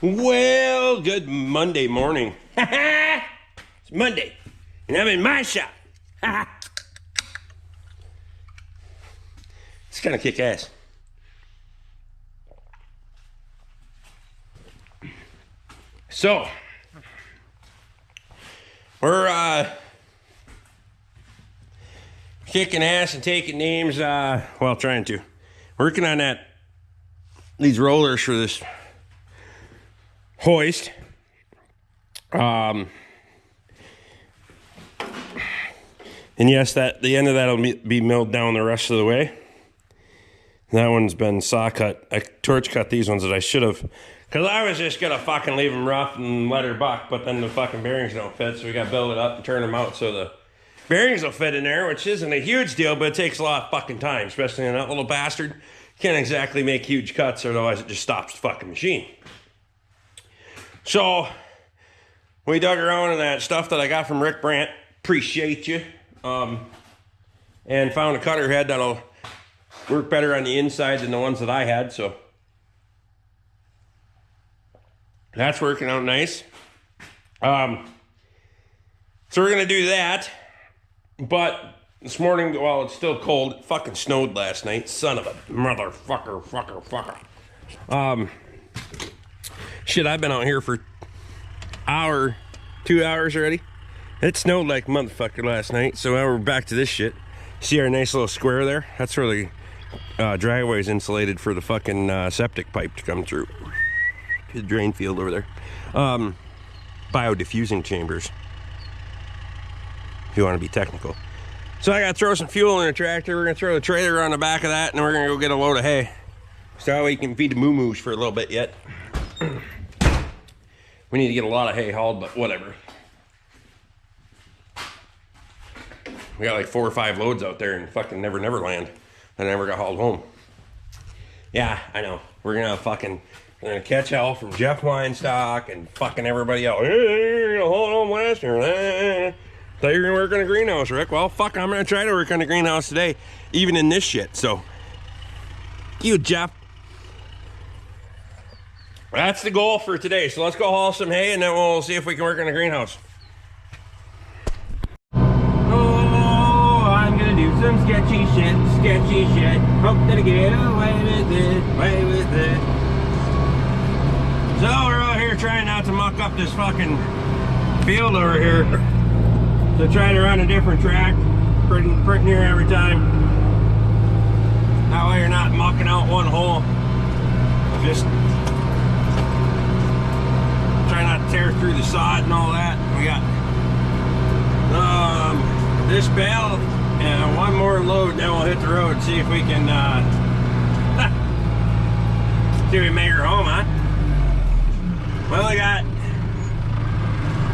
Well, good Monday morning. It's Monday, and I'm in my shop. It's kind of kick ass. So, we're kicking ass and taking names, well, trying to. Working on these rollers for this hoist. And yes, the end of that will be milled down the rest of the way. That one's been saw cut. I torch cut these ones that I should have, because I was just gonna fucking leave them rough and let her buck, but then the fucking bearings don't fit, so we gotta build it up and turn them out so the bearings will fit in there, which isn't a huge deal, but it takes a lot of fucking time, especially in that little bastard. Can't exactly make huge cuts, otherwise it just stops the fucking machine. So we dug around in that stuff that I got from Rick Brandt. Appreciate you. And found a cutter head that'll work better on the inside than the ones that I had, so that's working out nice. So we're gonna do that, but this morning, while it's still cold, it fucking snowed last night. Son of a motherfucker, fucker. Shit, I've been out here for 2 hours already. It snowed like motherfucker last night, so now we're back to this shit. See our nice little square there? That's where the driveway is insulated for the fucking septic pipe to come through. The drain field over there. Biodiffusing chambers, if you want to be technical. So I gotta throw some fuel in the tractor. We're gonna throw the trailer on the back of that, and we're gonna go get a load of hay. So that way you can feed the moo-moos for a little bit yet. We need to get a lot of hay hauled, but whatever. We got like 4 or 5 loads out there in fucking Never Land that never got hauled home. Yeah, I know. We're gonna catch hell from Jeff Weinstock and fucking everybody else. Hey, you're gonna haul home last year. Thought you were gonna work on a greenhouse, Rick. Well, fuck, I'm gonna try to work on a greenhouse today, even in this shit. So, you, Jeff. That's the goal for today. So let's go haul some hay, and then we'll see if we can work on a greenhouse. Oh, I'm gonna do some sketchy shit. Hope that I get away with it. So we're out here trying not to muck up this fucking field over here. So try to run a different track, pretty near every time. That way you're not mucking out one hole. Just try not to tear through the sod and all that. We got this bale and one more load, then we'll hit the road and see if we can see if we make her home, huh? Well, I got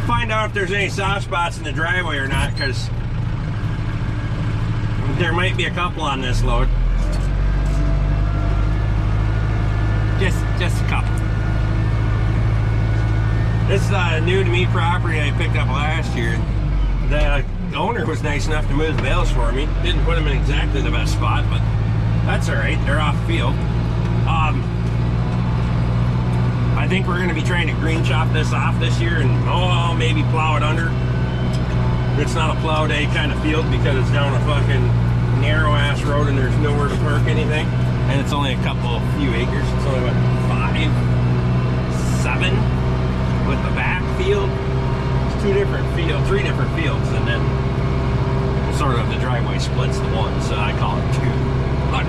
find out if there's any soft spots in the driveway or not, because there might be a couple on this load. Just a couple. This is new to me property I picked up last year. The owner was nice enough to move the bales for me. Didn't put them in exactly the best spot, but that's all right. They're off field. I think we're going to be trying to green chop this off this year and maybe plow it under. It's not a plow day kind of field because it's down a fucking narrow ass road and there's nowhere to park anything. And it's only a few acres. It's only what, 5, 7 with the back field. It's 3 different fields, and then sort of the driveway splits the one, so I call it 2. But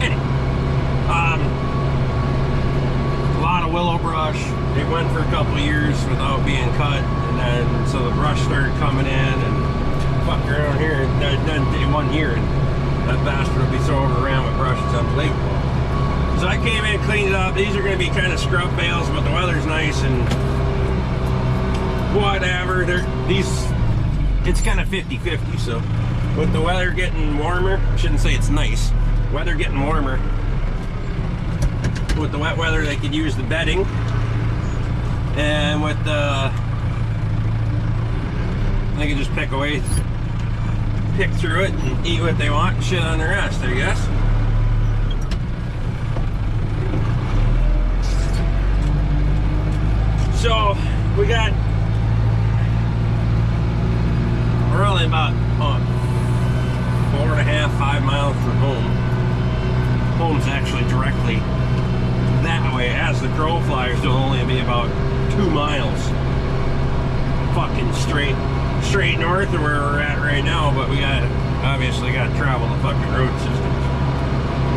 anyway, a lot of willow brush. It went for a couple of years without being cut, and then so the brush started coming in and fucked around here. In 1 year, and that bastard will be so overran with brush, it's unbelievable. So I came in, cleaned it up. These are going to be kind of scrub bales, but the weather's nice and whatever. It's kind of 50-50. So with the weather getting warmer, I shouldn't say it's nice. Weather getting warmer. With the wet weather, they could use the bedding, and with the they can just pick through it and eat what they want and shit on the rest, I guess. home's actually directly that way. As the crow flies, it'll only be about 2 miles fucking straight north of where we're at right now, but we obviously got to travel the fucking road system.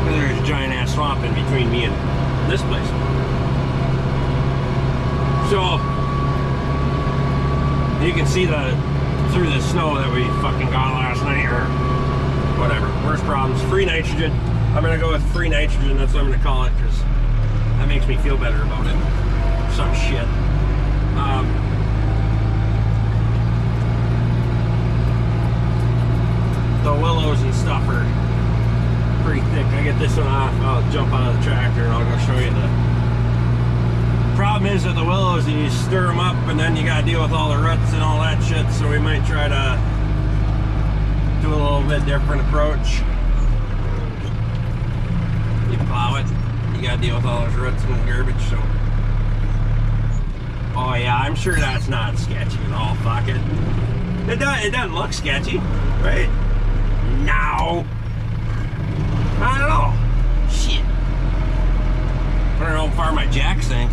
There's a giant ass swamp in between me and this place. So you can see through the snow that we fucking got last night, or whatever. Worst problems. Free nitrogen. I'm gonna go with free nitrogen. That's what I'm gonna call it, because that makes me feel better about it. Some shit. The willows and stuff are pretty thick. I get this one off, I'll jump out of the tractor and I'll go show you the problem is with the willows, you stir them up and then you gotta deal with all the roots and all that shit, so we might try to do a little bit different approach. You plow it, you gotta deal with all those roots and garbage, so. Oh yeah, I'm sure that's not sketchy at all. Fuck it. It doesn't look sketchy, right? No. I don't know. Shit. I don't know how far my jacks sink.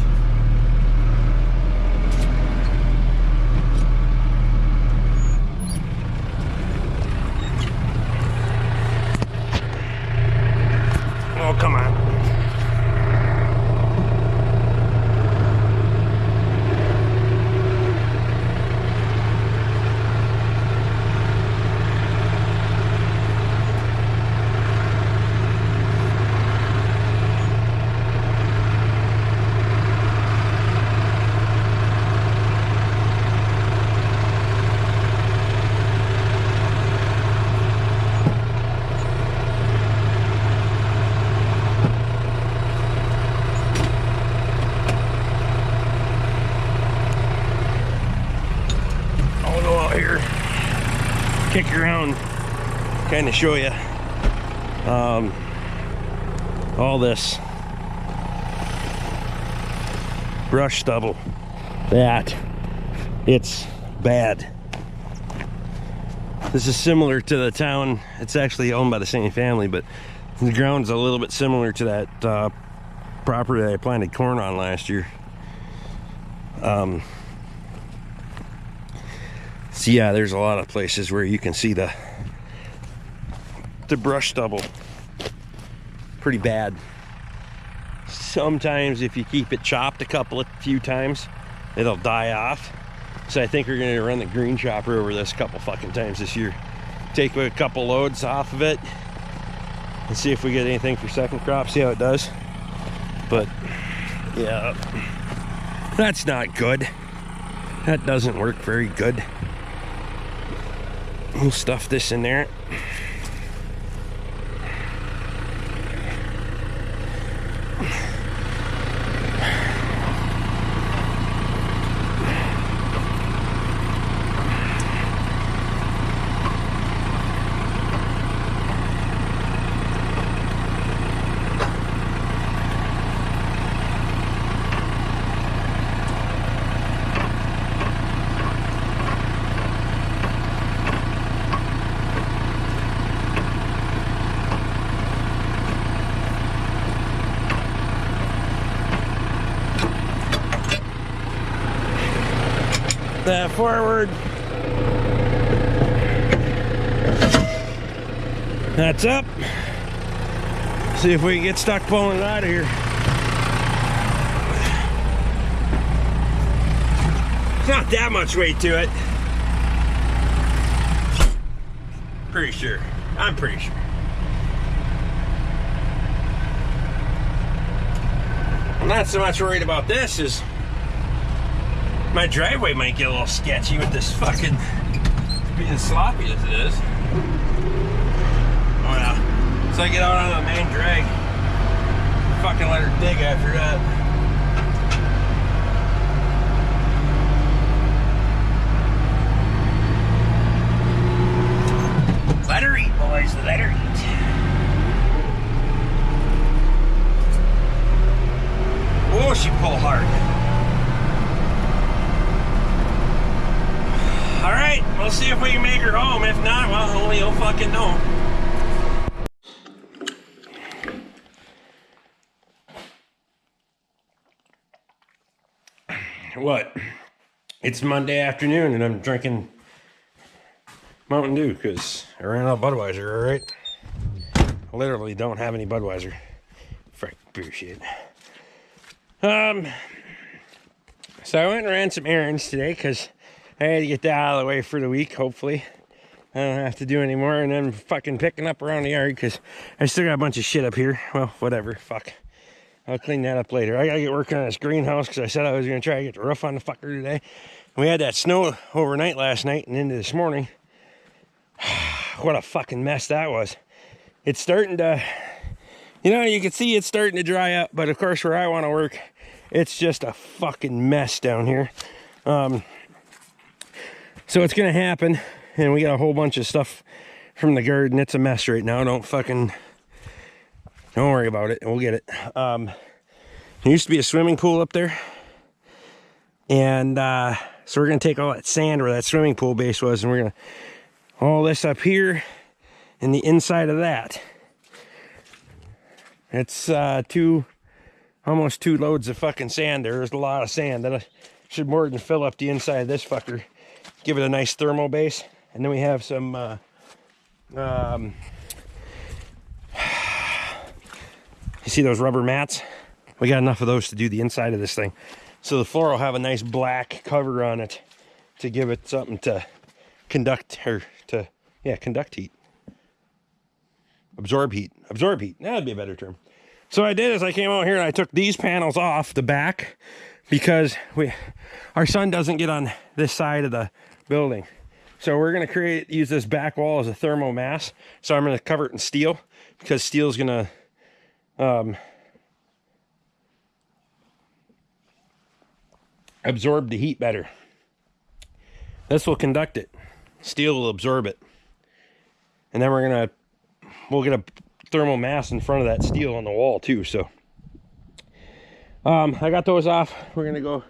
Oh, come on. Kick around, kind of show you all this brush stubble. That it's bad. This is similar to the town. It's actually owned by the same family, but the ground's a little bit similar to that property that I planted corn on last year. So yeah, there's a lot of places where you can see the brush stubble pretty bad. Sometimes if you keep it chopped a few times, it'll die off. So I think we're gonna run the green chopper over this a couple fucking times this year. Take a couple loads off of it and see if we get anything for second crop, see how it does. But yeah, that's not good. That doesn't work very good. We'll stuff this in there. That forward. That's up. See if we can get stuck pulling it out of here. It's not that much weight to it. Pretty sure. I'm pretty sure. I'm not so much worried about this as my driveway might get a little sketchy with this fucking being sloppy as it is. Oh yeah. So I get out on the main drag. Fucking let her dig after that. Let her eat, boys. Let her eat. Oh, she pulled hard. Alright, we'll see if we can make her home. If not, well, only you'll fucking know. What? It's Monday afternoon and I'm drinking Mountain Dew because I ran out of Budweiser, all right? I literally don't have any Budweiser. Frick, beer shit. So I went and ran some errands today because I had to get that out of the way for the week, hopefully. I don't have to do any more, and then fucking picking up around the yard because I still got a bunch of shit up here. Well, whatever, fuck. I'll clean that up later. I gotta get working on this greenhouse because I said I was gonna try to get the roof on the fucker today. We had that snow overnight last night and into this morning. What a fucking mess that was. It's starting to, you know, you can see it's starting to dry up, but of course where I want to work, it's just a fucking mess down here. So it's gonna happen, and we got a whole bunch of stuff from the garden. It's a mess right now. Don't worry about it. We'll get it. There used to be a swimming pool up there, and so we're gonna take all that sand where that swimming pool base was, and we're gonna all this up here and the inside of that. It's almost 2 loads of fucking sand. There's a lot of sand. That should more than fill up the inside of this fucker. Give it a nice thermal base. And then we have some you see those rubber mats? We got enough of those to do the inside of this thing. So the floor will have a nice black cover on it to give it something to conduct heat. Absorb heat. That'd be a better term. So what I did is I came out here and I took these panels off the back because our sun doesn't get on this side of the building. So we're gonna use this back wall as a thermal mass. So I'm gonna cover it in steel because steel's gonna absorb the heat better. This will conduct it. Steel will absorb it. And then we'll get a thermal mass in front of that steel on the wall too. So I got those off. We're gonna go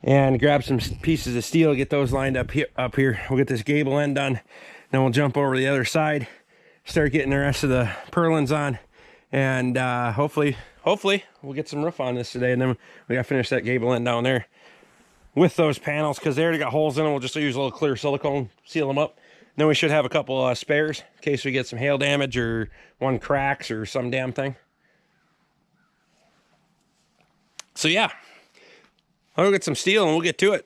and grab some pieces of steel, get those lined up here. We'll get this gable end done, then we'll jump over the other side, start getting the rest of the purlins on, and hopefully we'll get some roof on this today. And then we gotta finish that gable end down there with those panels because they already got holes in them. We'll just use a little clear silicone, seal them up. Then we should have a couple spares in case we get some hail damage or one cracks or some damn thing. So yeah, I'll get some steel and we'll get to it.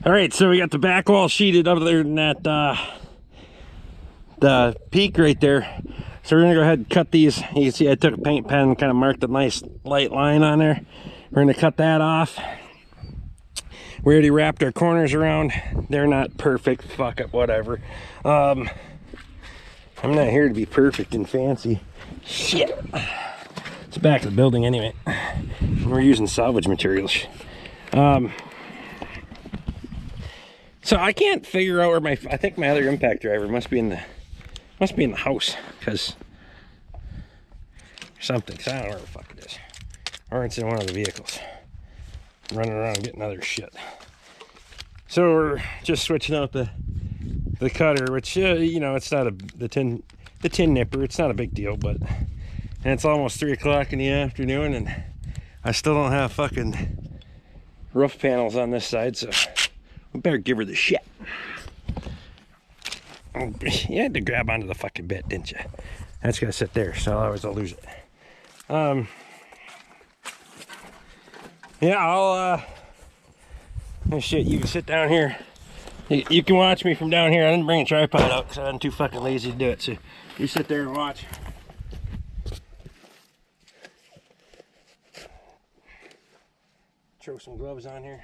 All right, so we got the back wall sheeted other than that, the peak right there. So we're gonna go ahead and cut these. You can see I took a paint pen and kind of marked a nice light line on there. We're gonna cut that off. We already wrapped our corners around. They're not perfect, fuck it, whatever. I'm not here to be perfect and fancy. Shit. It's the back of the building anyway. We're using salvage materials. So I can't figure out where I think my other impact driver must be in the house, because something. I don't know where the fuck it is. Or it's in one of the vehicles. Running around getting other shit. So we're just switching out the cutter, which you know, it's not the tin nipper. It's not a big deal, and it's almost 3 o'clock in the afternoon, and I still don't have fucking roof panels on this side, so we better give her the shit. You had to grab onto the fucking bit, didn't you? That's gotta sit there, so otherwise I'll lose it. Yeah, oh shit, you can sit down here. You can watch me from down here. I didn't bring a tripod out because I'm too fucking lazy to do it. So you sit there and watch. Throw some gloves on here.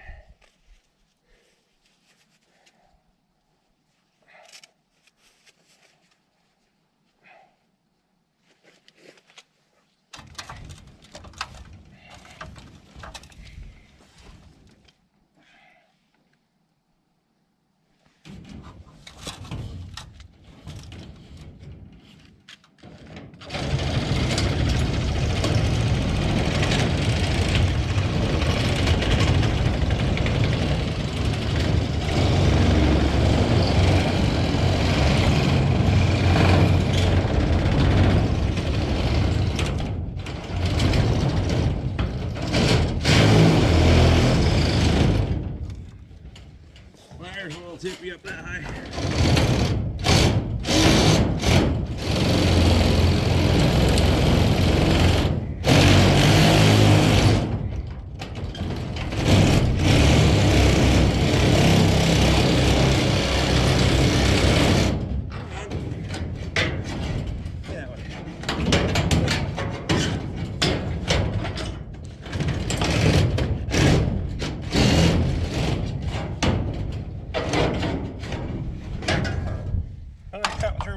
little tippy up that high.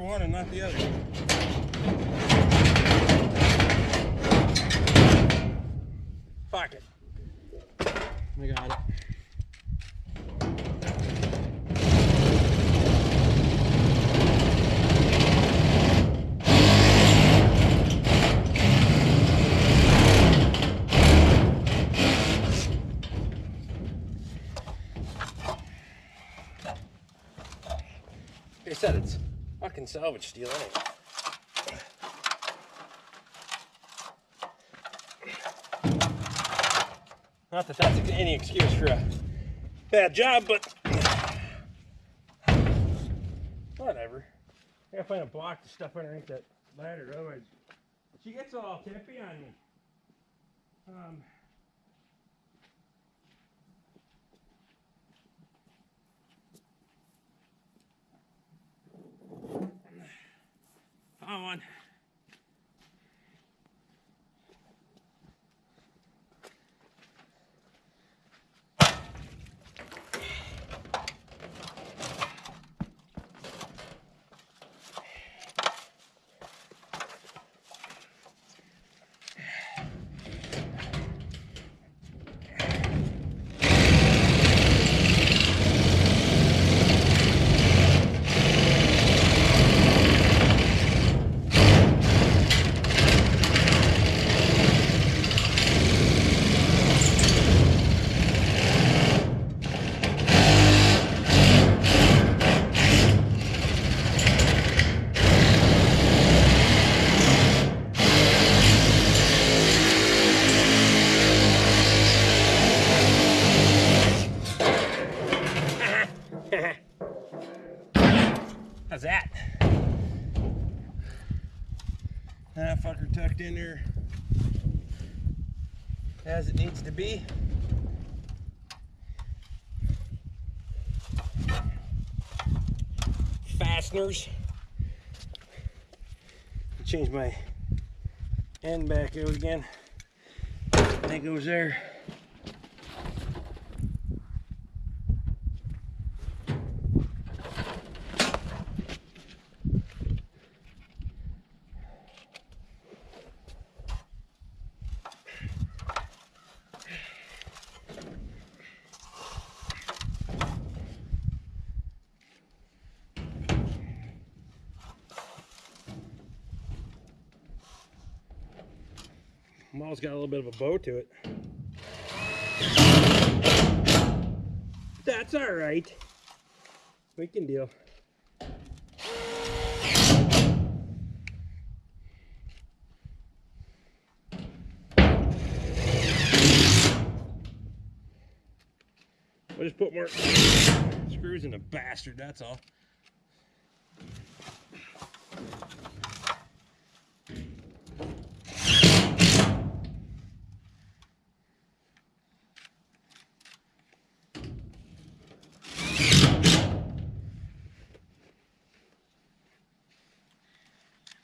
One and not the other. Fuck it. We got it. Like I said, it's fucking salvage steel anyway. Not that that's any excuse for a bad job, but whatever. I gotta find a block to stuff underneath that ladder, otherwise she gets all tippy on me. Come on. How's that? That fucker tucked in there as it needs to be. Fasteners. Change my end back out again. That goes there. Mall's got a little bit of a bow to it. That's all right. We can deal. We'll just put more screws in the bastard, that's all.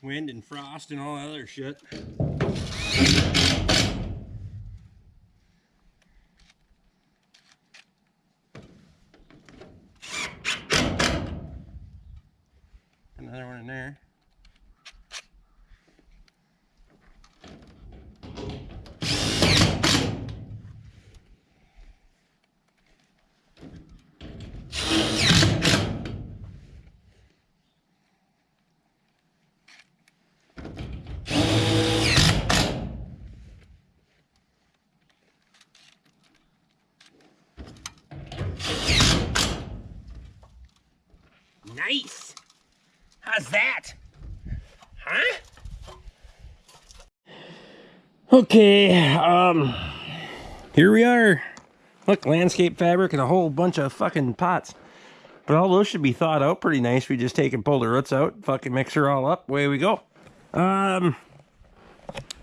Wind and frost and all that other shit. Another one in there. Nice. How's that? Huh? Okay, here we are. Look, landscape fabric and a whole bunch of fucking pots. But all those should be thawed out pretty nice. We just take and pull the roots out, fucking mix her all up, away we go.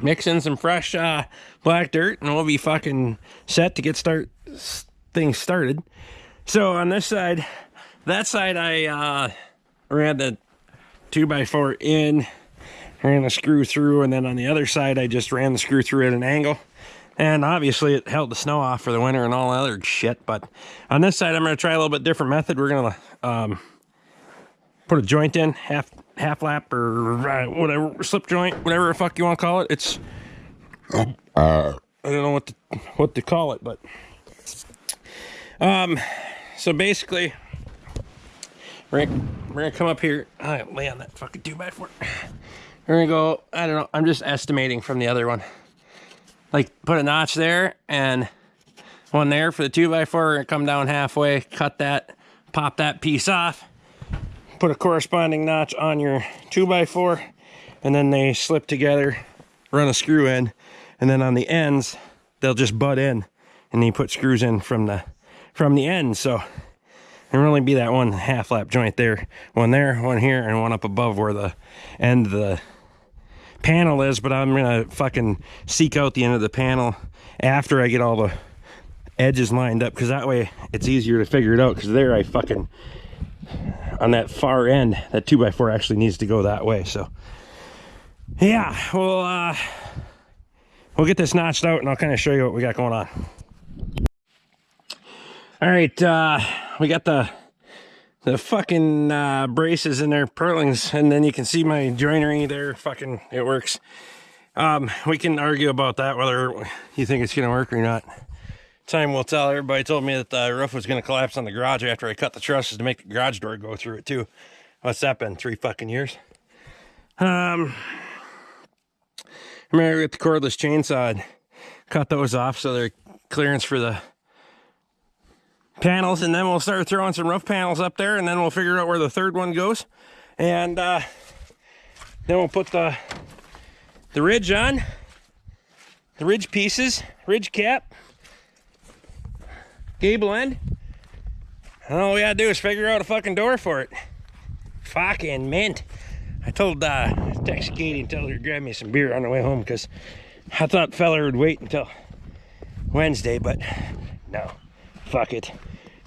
Mix in some fresh black dirt, and we'll be fucking set to get things started. So on this side, that side I ran the 2x4 in, ran the screw through, and then on the other side I just ran the screw through at an angle. And obviously it held the snow off for the winter and all that other shit. But on this side, I'm going to try a little bit different method. We're going to put a joint in, half lap or whatever, slip joint, whatever the fuck you want to call it. It's, I don't know what to call it, but so basically we're going to come up here. I lay on that fucking 2x4. We're going to go, I don't know, I'm just estimating from the other one. Like, put a notch there and one there for the 2x4, and come down halfway, cut that, pop that piece off, put a corresponding notch on your 2x4, and then they slip together, run a screw in, and then on the ends, they'll just butt in, and then you put screws in from the end. So there'll only be that one half lap joint there, one here, and one up above where the end of the panel is. But I'm gonna fucking seek out the end of the panel after I get all the edges lined up, because that way it's easier to figure it out. Because there I fucking, on that far end, that 2x4 actually needs to go that way. So yeah, we'll get this notched out and I'll kind of show you what we got going on. All right, we got the fucking braces in there, purlings, and then you can see my joinery there. Fucking, it works. We can argue about that, whether you think it's gonna work or not. Time will tell. Everybody told me that the roof was gonna collapse on the garage after I cut the trusses to make the garage door go through it too. What's that been, 3 fucking years? I'm gonna get the cordless chainsaw and cut those off so they're clearance for the panels, and then we'll start throwing some roof panels up there, and then we'll figure out where the third one goes, and then we'll put the ridge on, the ridge pieces, ridge cap, gable end, and all we gotta do is figure out a fucking door for it. Fucking mint. I told text Katie and tell her to grab me some beer on the way home, because I thought fella would wait until Wednesday, but no. Fuck it.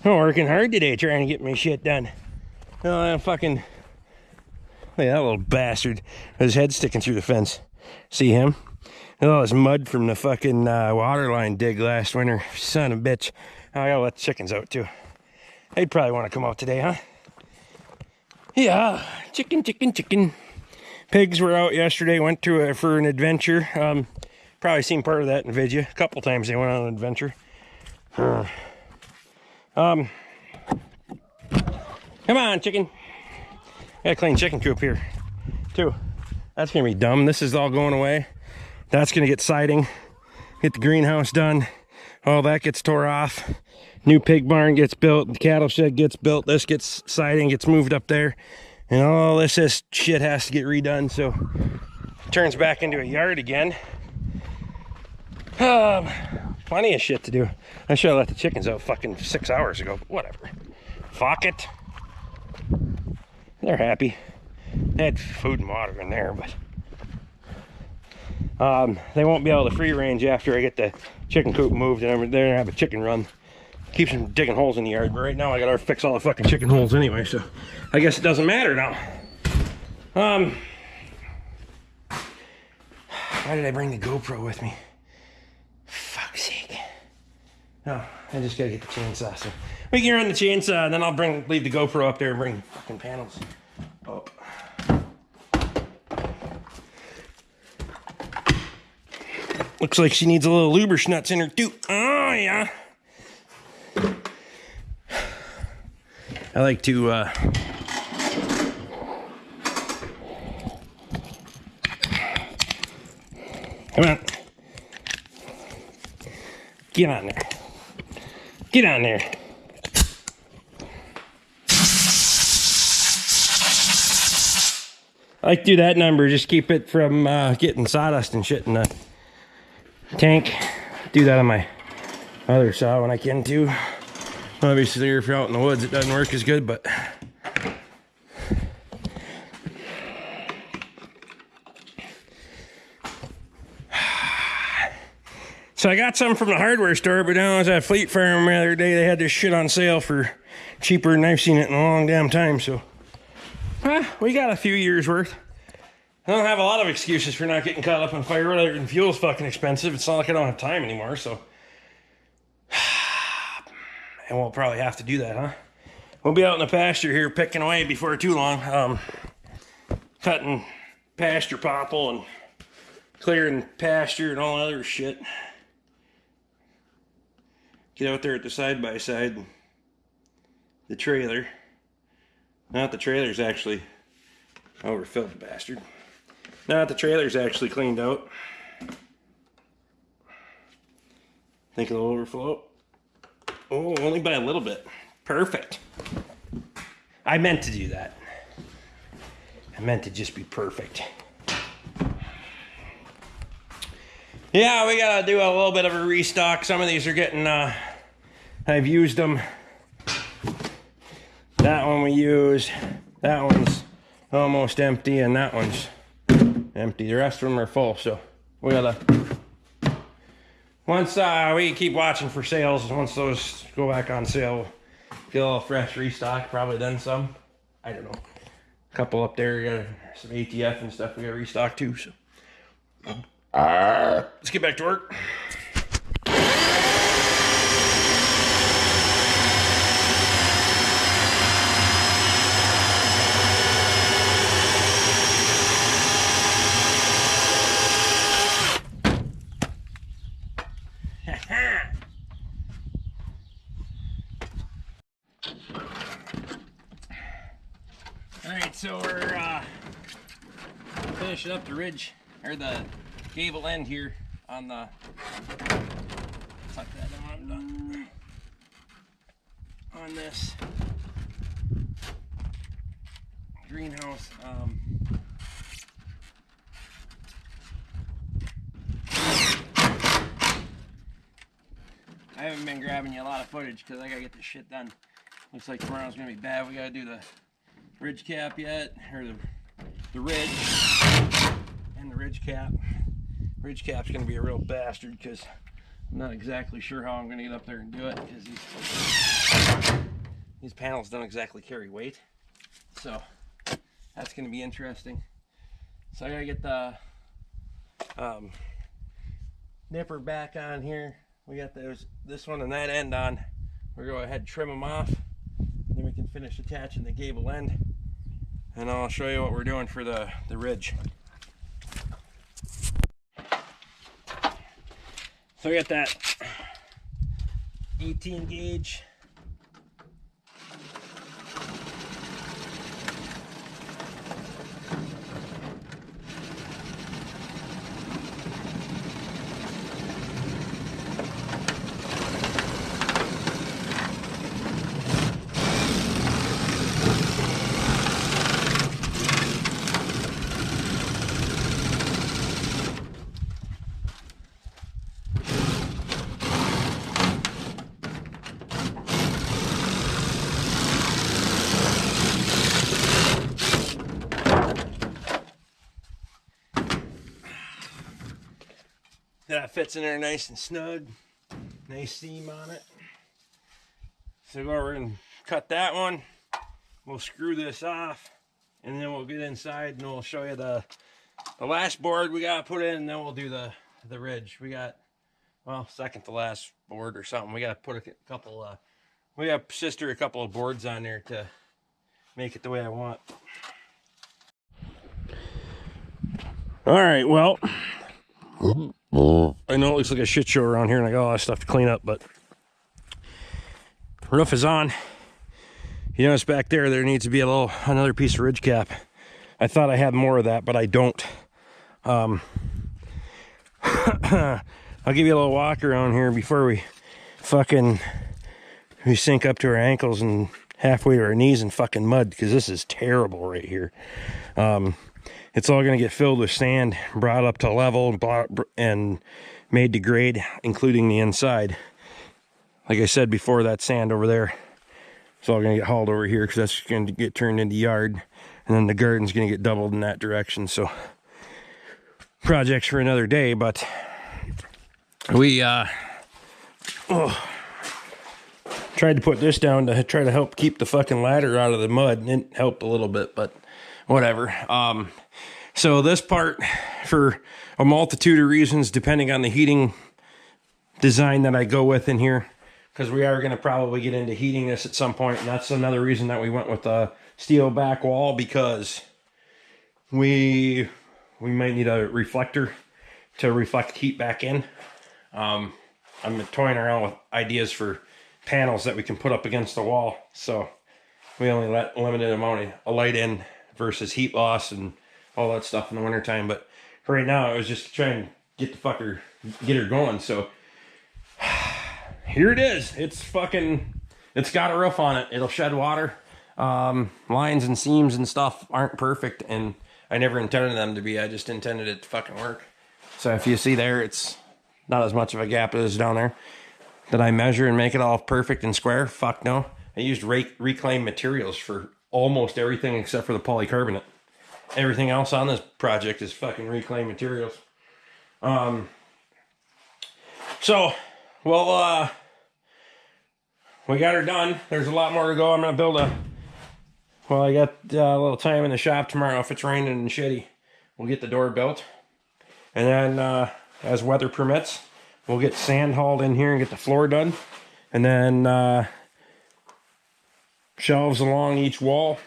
I'm working hard today trying to get my shit done. Oh, I'm fucking... Look at that little bastard. His head sticking through the fence. See him? Oh, it's mud from the fucking water line dig last winter. Son of a bitch. Oh, I gotta let the chickens out too. They'd probably want to come out today, huh? Yeah. Chicken. Pigs were out yesterday. Went for an adventure. Probably seen part of that in video. A couple times they went on an adventure. Come on, chicken. Got a clean chicken coop here too. That's gonna be dumb. This is all going away. That's gonna get siding, get the greenhouse done, all that gets tore off, new pig barn gets built, the cattle shed gets built, this gets siding, gets moved up there, and all this shit has to get redone, so it turns back into a yard again. Plenty of shit to do. I should have let the chickens out fucking 6 hours ago, but whatever. Fuck it. They're happy. They had food and water in there, but they won't be able to free range after I get the chicken coop moved, and they're gonna have a chicken run. Keeps them digging holes in the yard, but right now I gotta fix all the fucking chicken holes anyway, so I guess it doesn't matter now. Why did I bring the GoPro with me? Fuck's sake. No, I just gotta get the chainsaw. So we can run the chainsaw, and then I'll leave the GoPro up there and bring fucking panels up. Looks like she needs a little lubricants in her too. Oh yeah. I like to come on. Get on there. Get on there. I like to do that number, just keep it from getting sawdust and shit in the tank. Do that on my other saw when I can too. Obviously, if you're out in the woods, it doesn't work as good, but so I got some from the hardware store, but now I was at Fleet Farm the other day. They had this shit on sale for cheaper than I've seen it in a long damn time. So we got a few years worth. I don't have a lot of excuses for not getting caught up on fire other than fuel's fucking expensive. It's not like I don't have time anymore, so. And we'll probably have to do that, huh? We'll be out in the pasture here picking away before too long. Cutting pasture popple and clearing pasture and all other shit. Get out there at the side-by-side. The trailer. Not the trailer's actually overfilled, bastard. Not the trailer's actually cleaned out. Think it'll overflow? Oh, only by a little bit. Perfect. I meant to do that. I meant to just be perfect. Yeah, we gotta do a little bit of a restock. Some of these are getting, I've used them. That one we used. That one's almost empty, and that one's empty. The rest of them are full, so we gotta, once we keep watching for sales, once those go back on sale, get a little fresh restock, probably then some. I don't know. A couple up there, got some ATF and stuff we gotta restock too, so. Let's get back to work. Alright, so we're finishing up the ridge, or the gable end here on the, tuck that in when I'm done, on this greenhouse. I haven't been grabbing you a lot of footage because I gotta get this shit done. Looks like tomorrow's gonna be bad. We gotta do the ridge cap yet, or the ridge and the ridge cap. Ridge cap's gonna be a real bastard because I'm not exactly sure how I'm gonna get up there and do it because these panels don't exactly carry weight. So that's gonna be interesting. So I gotta get the nipper back on here. We got this one and that end on. We're gonna go ahead and trim them off. Then we can finish attaching the gable end. And I'll show you what we're doing for the ridge. So we got that 18 gauge. That fits in there nice and snug. Nice seam on it. So go over and cut that one. We'll screw this off, and then we'll get inside and we'll show you the last board we got to put in, and then we'll do the ridge. We got, well, second to last board or something. We got to put a couple, we got sister a couple of boards on there to make it the way I want. All right, well, I know it looks like a shit show around here and I got a lot of stuff to clean up, but roof is on. You notice back there needs to be another piece of ridge cap. I thought I had more of that, but I don't. I'll give you a little walk around here before we sink up to our ankles and halfway to our knees in fucking mud, because this is terrible right here. It's all going to get filled with sand, brought up to level, and made to grade, including the inside. like I said before, that sand over there, it's all gonna get hauled over here because that's gonna get turned into yard, and then the garden's gonna get doubled in that direction. So projects for another day, but we tried to put this down to try to help keep the fucking ladder out of the mud, and it helped a little bit, but whatever. So this part, for a multitude of reasons, depending on the heating design that I go with in here, because we are going to probably get into heating this at some point, and that's another reason that we went with a steel back wall, because we might need a reflector to reflect heat back in. I'm toying around with ideas for panels that we can put up against the wall, so we only let limited amount of light in versus heat loss and all that stuff in the wintertime. But for right now, it was just trying to get her going. So here it is. It's got a roof on it. It'll shed water. Lines and seams and stuff aren't perfect, and I never intended them to be. I just intended it to fucking work. So if you see there, it's not as much of a gap as down there. Did I measure and make it all perfect and square? Fuck no. I used reclaimed materials for almost everything except for the polycarbonate. Everything else on this project is fucking reclaimed materials. So, well, we got her done. There's a lot more to go. I'm going to build I got a little time in the shop tomorrow. If it's raining and shitty, we'll get the door built. And then, as weather permits, we'll get sand hauled in here and get the floor done. And then, shelves along each wall.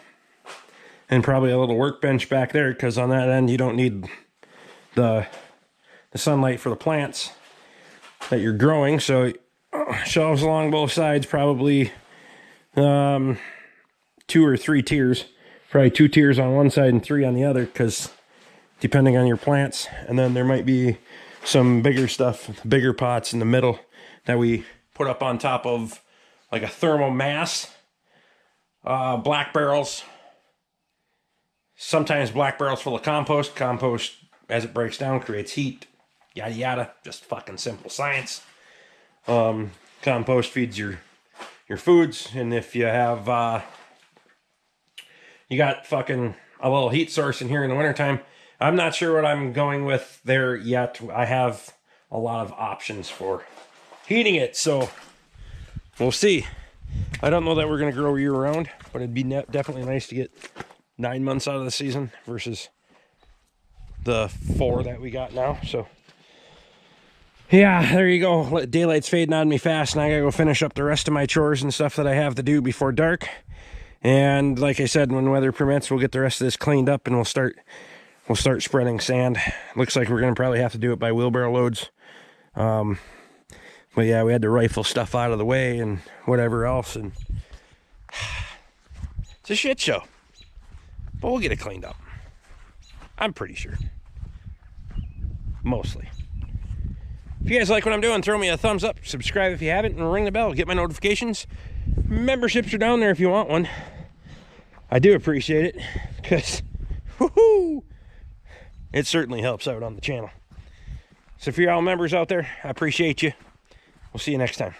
And probably a little workbench back there, because on that end, you don't need the sunlight for the plants that you're growing. So shelves along both sides, probably 2 or 3 tiers. Probably 2 tiers on one side and 3 on the other, because depending on your plants. And then there might be some bigger stuff, bigger pots in the middle that we put up on top of like a thermal mass. Black barrels. Sometimes black barrels full of compost. Compost, as it breaks down, creates heat. Yada yada. Just fucking simple science. Compost feeds your foods, and if you have you got fucking a little heat source in here in the wintertime. I'm not sure what I'm going with there yet. I have a lot of options for heating it, so we'll see. I don't know that we're going to grow year round, but it'd be definitely nice to get 9 months out of the season versus the 4 that we got now. So yeah, there you go. Daylight's fading on me fast, and I gotta go finish up the rest of my chores and stuff that I have to do before dark. And like I said, when weather permits, we'll get the rest of this cleaned up, and we'll start spreading sand. Looks like we're gonna probably have to do it by wheelbarrow loads. But yeah, we had to rifle stuff out of the way and whatever else, and it's a shit show. But we'll get it cleaned up. I'm pretty sure. Mostly. If you guys like what I'm doing, throw me a thumbs up, subscribe if you haven't, and ring the bell, get my notifications. Memberships are down there if you want one. I do appreciate it, because woohoo, it certainly helps out on the channel. So for y'all members out there, I appreciate you. We'll see you next time.